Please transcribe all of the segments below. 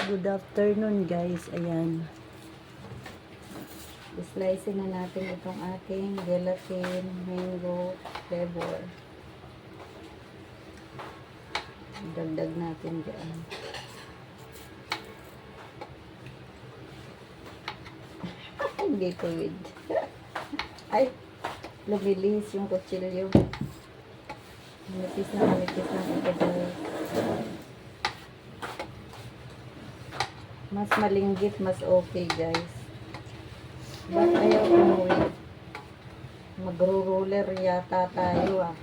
Good afternoon guys. Ayan. Slice na natin itong ating gelatin mango flavor. Dagdag natin dyan. Hindi tuwid. Ay, lumilis yung kutsilyo. Manipis na ito guys. Mas malinggit, mas okay guys. Ba't ayaw umuwi? Magro-roller yata tayo ah.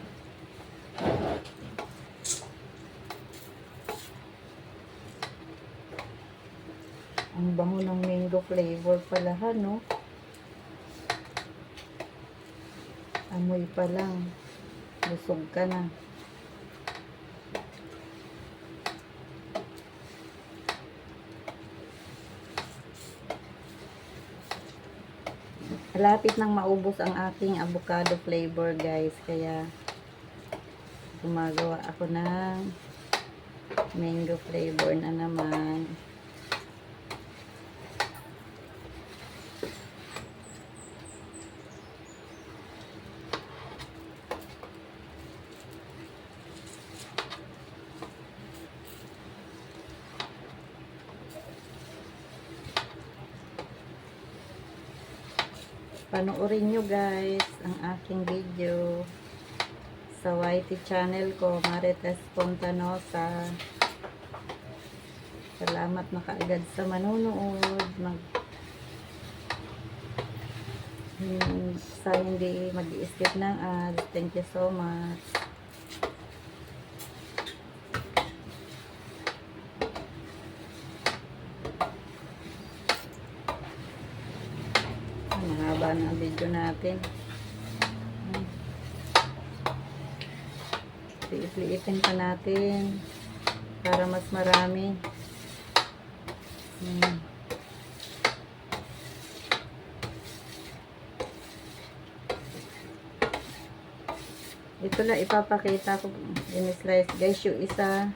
Ang bango ng mango flavor pala ha, no? Amoy pa lang. Busog ka na. Malapit nang maubos ang aking avocado flavor guys, kaya gumagawa ako ng mango flavor na naman. Panoorin nyo guys ang aking video sa YT channel ko, Marites Fontanosa. Salamat na kaagad sa manunood. Sa hindi mag-i-skip ng ads. Thank you so much. Mahaba na ang video natin. Liit-liitin pa natin para mas marami. Ito lang ipapakita ko in-slice guys, yung isa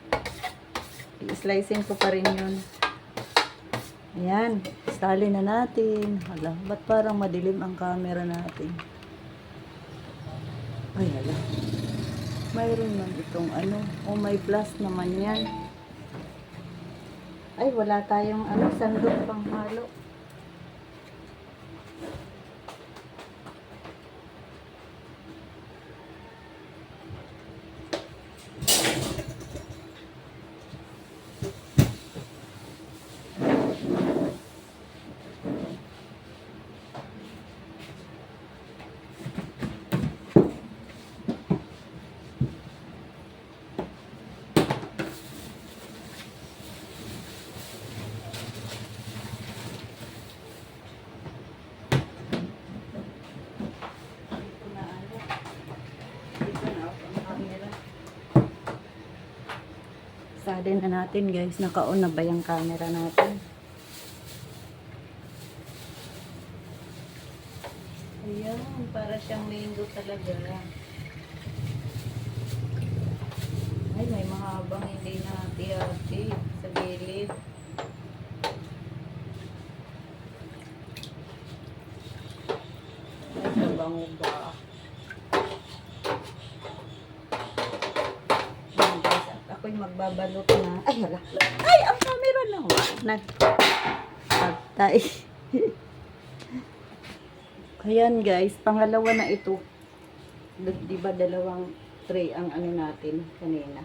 i-slicing ko pa rin yun. Ayan, sali na natin. Hala, ba't parang madilim ang camera natin? Ay, hala. Mayroon man itong ano. Oh, may plus naman yan. Ay, wala tayong ano, sandok pang halo. Salin na natin guys, naka-on na ba yung camera natin? Ayan, para siyang mango talaga. Ay, may mahabang hindi na hati-hati sa gilid. Ay, kabango ba? Ako'y magbabalot na. Ay, hala. Ay, ang camera na. Nagpatay. Ayan guys, pangalawa na ito. Diba dalawang tray ang ano natin kanina.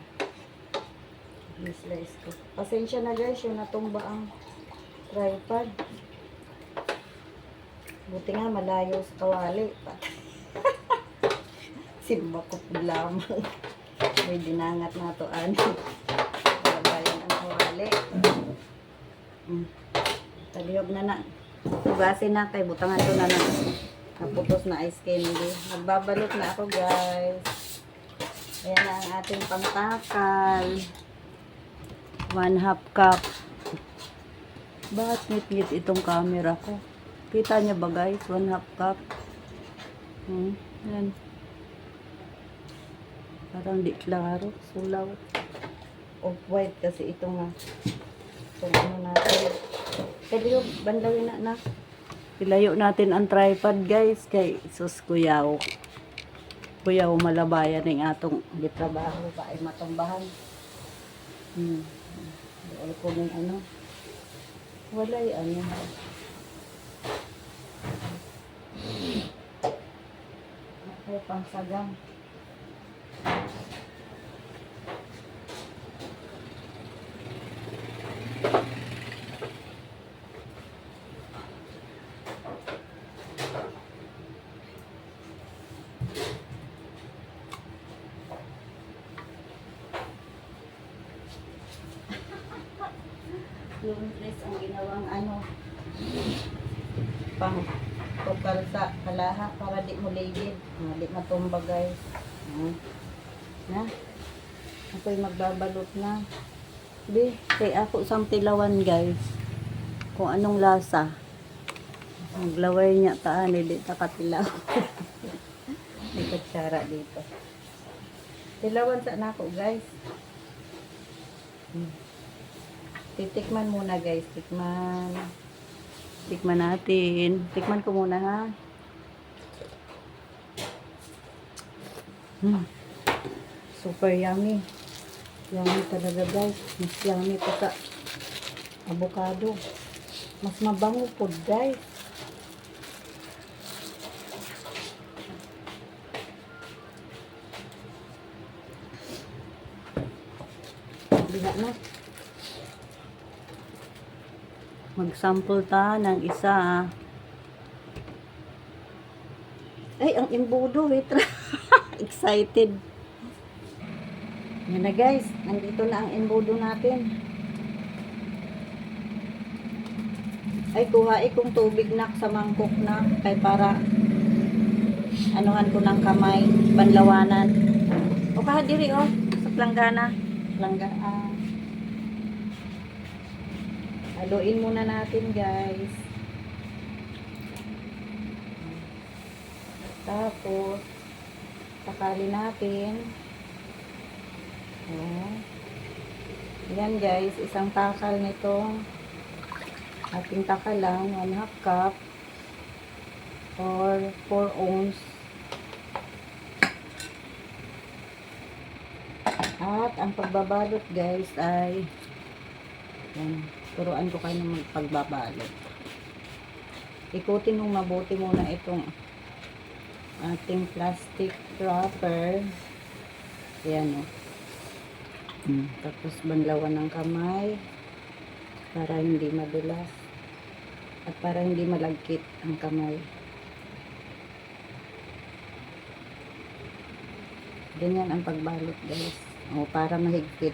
I-slice ko. Pasensya na guys, yung natumba ang tripod. Buti nga malayo sa kawali. Simba ko po lamang. May dinangat na to ani. Babayan ang kawali. Talihog na na. Tugasin na kay butangan to na na. Naputos na ice candy. Magbabalot na ako guys. Ayan na ang ating pangtakal. 1/2 cup. Bakit ngit-ngit itong camera ko? Kita niya ba guys? 1/2 cup. Yan. Parang di klaro. Sulaw. Off-white kasi ito nga. So, ano natin. Kaliyo, bandawin na. Ilayo natin ang tripod guys. Kay sus kuyaw. Kuyaw malabayan ng atong gitrabaho pa ay matumbahan. Doon ko ng ano. Walay ano. Ako pang sagang. Lunes ang ginawang ano pang tukal sa kalaha para di mo ligid, di matumba guys. Na ako'y magbabalot na di kay ako sang tilawan guys kung anong lasa maglaway niya taan di ta katilaw. May kutsara dito tilawan sa nako guys. Titikman muna guys, tikman natin. Tikman ko muna ha. Super yummy. Yummy talaga guys. Mas yummy pa sa avocado. Mas mabango po guys. Biga na. Mag-sample ta ng isa. Ay, ang imbudo. Wait. Excited. Yan na guys. Nandito na ang imbudo natin. Ay, kuhain kong tubig na sa mangkok na. Kay para anuhan ko ng kamay. Banlawanan. O kahadiri oh. Sa planggana. Haluin muna natin guys. Tapos takali natin. Yan guys, isang takal nito. Ating takal lang, 1/2 cup or 4 ounce. At ang pagbabalot guys ay yan. Turuan ko kayo ng pagbabalot. Ikutin mong mabuti muna itong ating plastic wrapper. Ayan o. Tapos banlawan ng kamay para hindi madulas at para hindi malagkit ang kamay. Ganyan ang pagbalot guys. O, para mahigpit.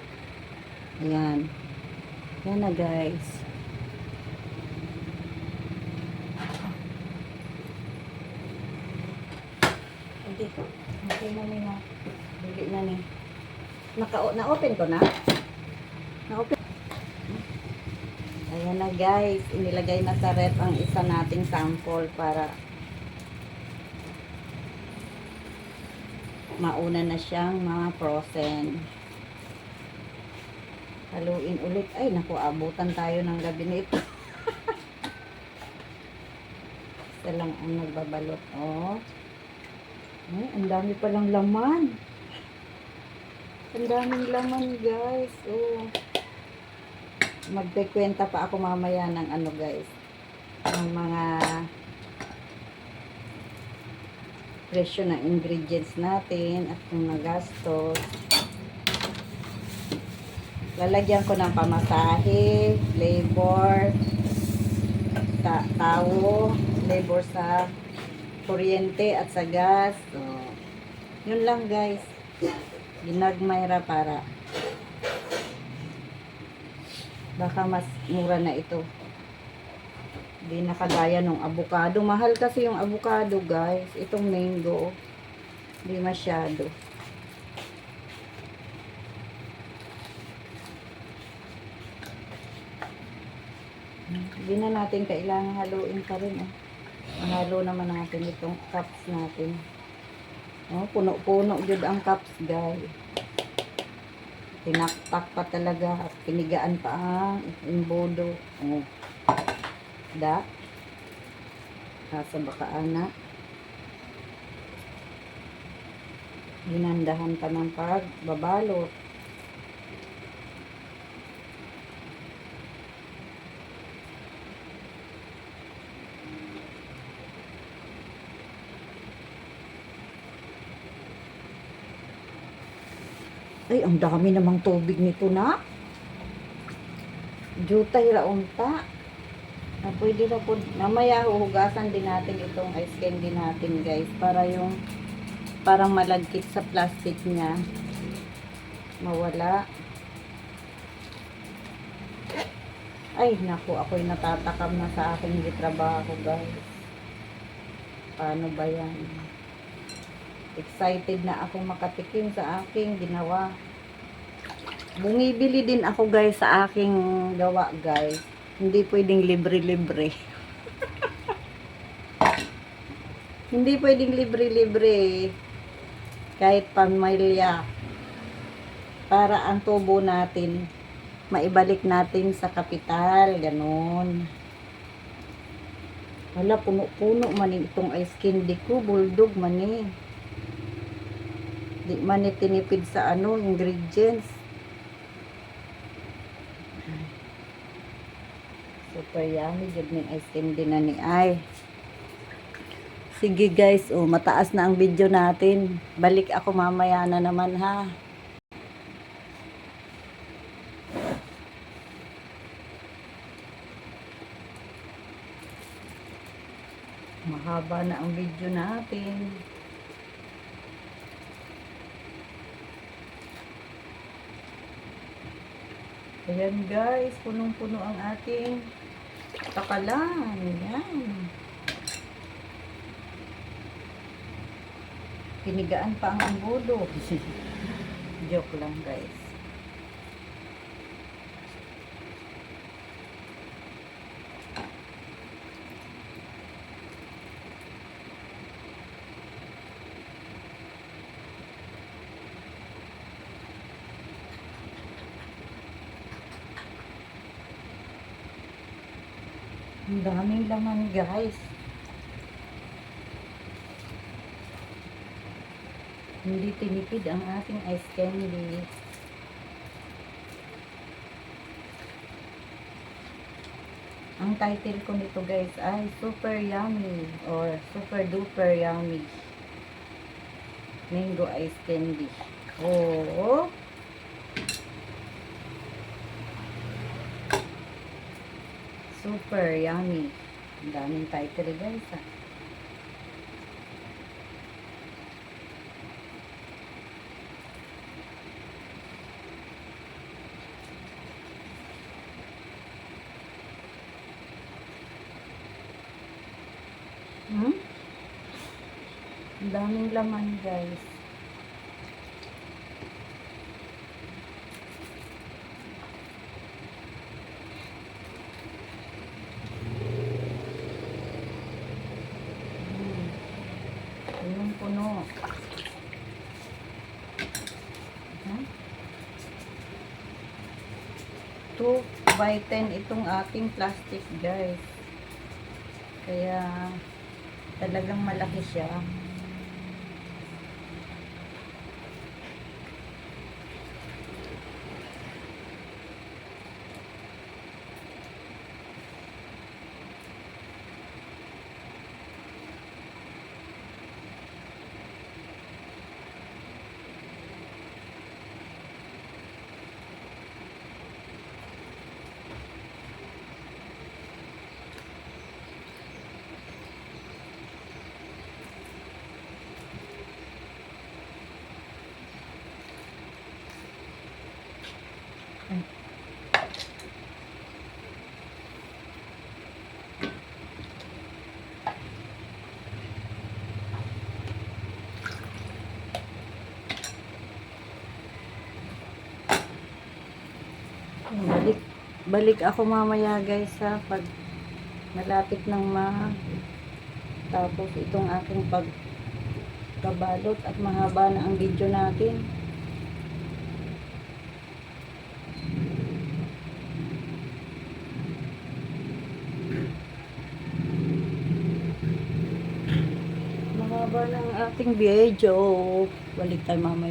Ayan. Yan na guys. Okay na nila. Bili na ni. Na-open ko na. Na-open. Ayan na guys. Inilagay na sa ref ang isa nating sample para mauna na siyang ma-frozen. Haluin ulit. Ay, naku, abutan tayo ng gabi nito. Isa lang ang nagbabalot. Oh. Ay, ang dami palang laman. Ang daming laman, guys. Oh. Magkikwenta pa ako mamaya ng ano, guys. Ng mga presyo ng ingredients natin at mga gastos. Lalagyan ko ng pamasahe, labor, tawo, labor sa kuryente at sa gas. So, yun lang guys. Ginagmayra para baka mas mura na ito. Hindi nakagaya ng avocado. Mahal kasi yung avocado guys. Itong mango, hindi masyado. Hindi na natin kailangan haluin pa rin. Mahalo naman natin itong cups natin. Oh, puno-puno jud ang cups, guys. Tinakpak pa talaga at pinigaan pa ang imbodo. Oh. Da. Asa baka anak. Ginandahan pa ng pagbabalot. Ay, ang dami namang tubig nito na. Jutay raunta. Na pwede na po. Mamaya huhugasan din natin itong ice candy natin guys. Para yung parang malagkit sa plastic niya. Mawala. Ay, naku. Ako'y natatakam na sa aking trabaho guys. Paano ba yan? Excited na ako makatikim sa aking ginawa. Bumibili din ako guys sa aking gawa guys. Hindi pwedeng libre-libre. Hindi pwedeng libre-libre. Kahit pamilya. Para ang tubo natin, maibalik natin sa kapital. Ganon. Wala, puno-puno man itong ice candy ko. Bulldog man eh. Di man tinipid sa ingredients. Super yummy jud ning ice candy na ni ay. Sige guys, mataas na ang video natin. Balik ako mamaya na naman ha. Mahaba na ang video natin. Ayan guys, punong-puno ang ating takalan. Ayan. Pinigaan pa ang ambudo. Joke lang guys. Ang daming laman guys. Hindi tinipid ang ating ice candy. Ang title ko nito guys ay Super Yummy or Super Duper Yummy Mango Ice Candy. Oh! Super yummy. Ang daming title guys ha. Ang daming laman guys. Punong-puno. Huh? 2x10 itong ating plastic guys. Kaya talagang malaki siya. Balik ako mamaya guys ha, pag malapit ng tapos itong aking pagkabalot at mahaba na ang video natin. haba ng ating video. Balik tayo mamaya.